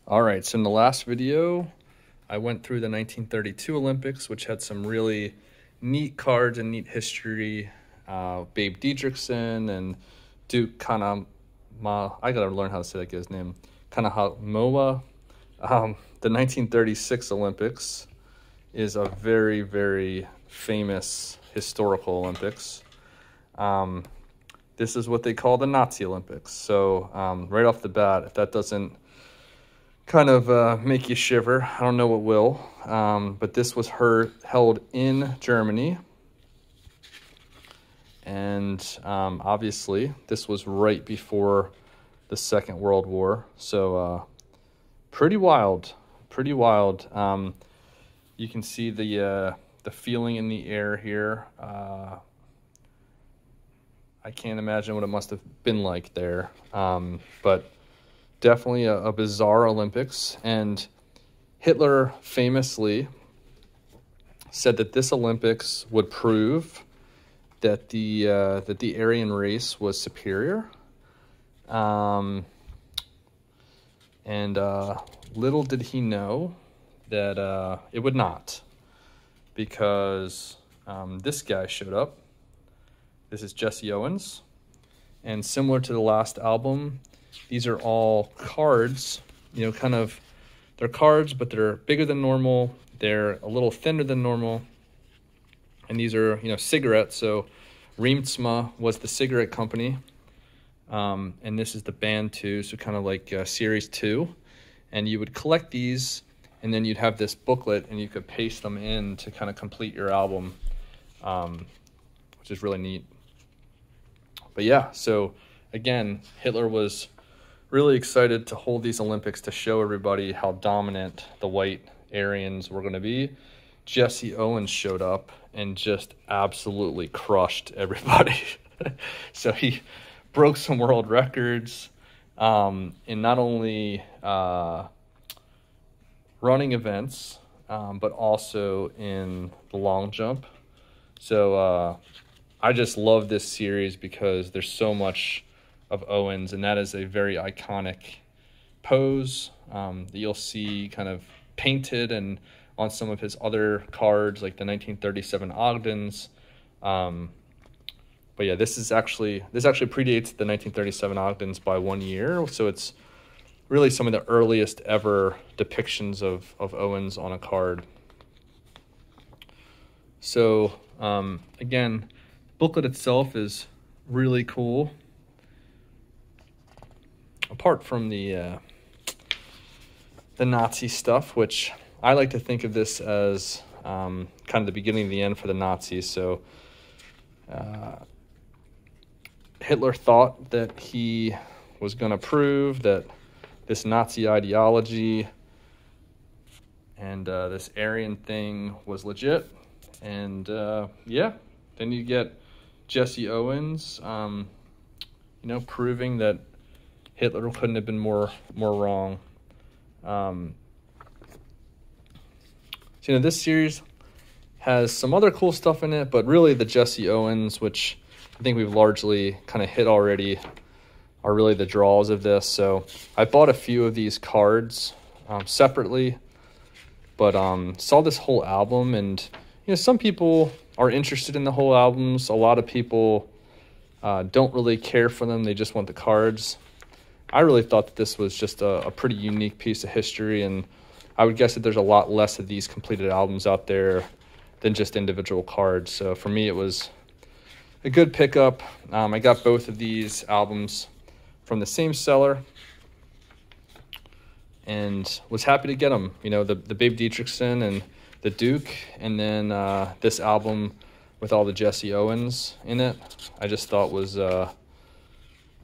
All right, so in the last video, I went through the 1932 Olympics, which had some really neat cards and neat history. Babe Dietrichson and Duke Kanama, I gotta learn how to say that guy's name, Kanahamoa. The 1936 Olympics is a very, very famous historical Olympics. This is what they call the Nazi Olympics. So right off the bat, if that doesn't kind of make you shiver, I don't know what will. But this was held in Germany. And obviously, this was right before the Second World War. So pretty wild, pretty wild. You can see the feeling in the air here. I can't imagine what it must have been like there. But definitely a bizarre Olympics. And Hitler famously said that this Olympics would prove that the Aryan race was superior. And little did he know that it would not, because this guy showed up. This is Jesse Owens, and similar to the last album, these are all cards, they're cards, but they're bigger than normal. They're a little thinner than normal. And these are, cigarettes. So Riemtsma was the cigarette company. And this is the band too. So kind of like series 2. And you would collect these, and then you'd have this booklet, and you could paste them in to kind of complete your album, which is really neat. But yeah, so again, Hitler was really excited to hold these Olympics to show everybody how dominant the white Aryans were going to be. Jesse Owens showed up and just absolutely crushed everybody. So he broke some world records in not only running events, but also in the long jump. So I just love this series because there's so much of Owens, and that is a very iconic pose that you'll see kind of painted and on some of his other cards, like the 1937 Ogdens. But yeah, this actually predates the 1937 Ogdens by 1 year, so it's really some of the earliest ever depictions of Owens on a card. So again, booklet itself is really cool. Apart from the Nazi stuff, which I like to think of this as kind of the beginning and the end for the Nazis. So Hitler thought that he was going to prove that this Nazi ideology and this Aryan thing was legit. And yeah, then you get Jesse Owens, proving that Hitler couldn't have been more wrong. So, this series has some other cool stuff in it, but really the Jesse Owens, which I think we've largely kind of hit already, are really the draws of this. So I bought a few of these cards separately, but saw this whole album, and some people are interested in the whole albums. A lot of people don't really care for them. They just want the cards. I really thought that this was just a pretty unique piece of history, and I would guess that there's a lot less of these completed albums out there than just individual cards. So for me, it was a good pickup. I got both of these albums from the same seller and was happy to get them. The Babe Dietrichson and the Duke, and then this album with all the Jesse Owens in it, I just thought was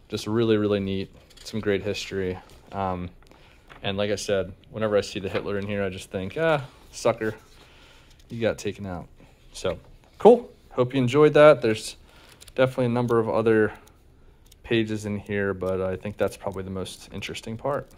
just really, really neat. Some great history. And like I said, whenever I see the Hitler in here, I just think, sucker, you got taken out. So, cool. Hope you enjoyed that. There's definitely a number of other pages in here, but I think that's probably the most interesting part.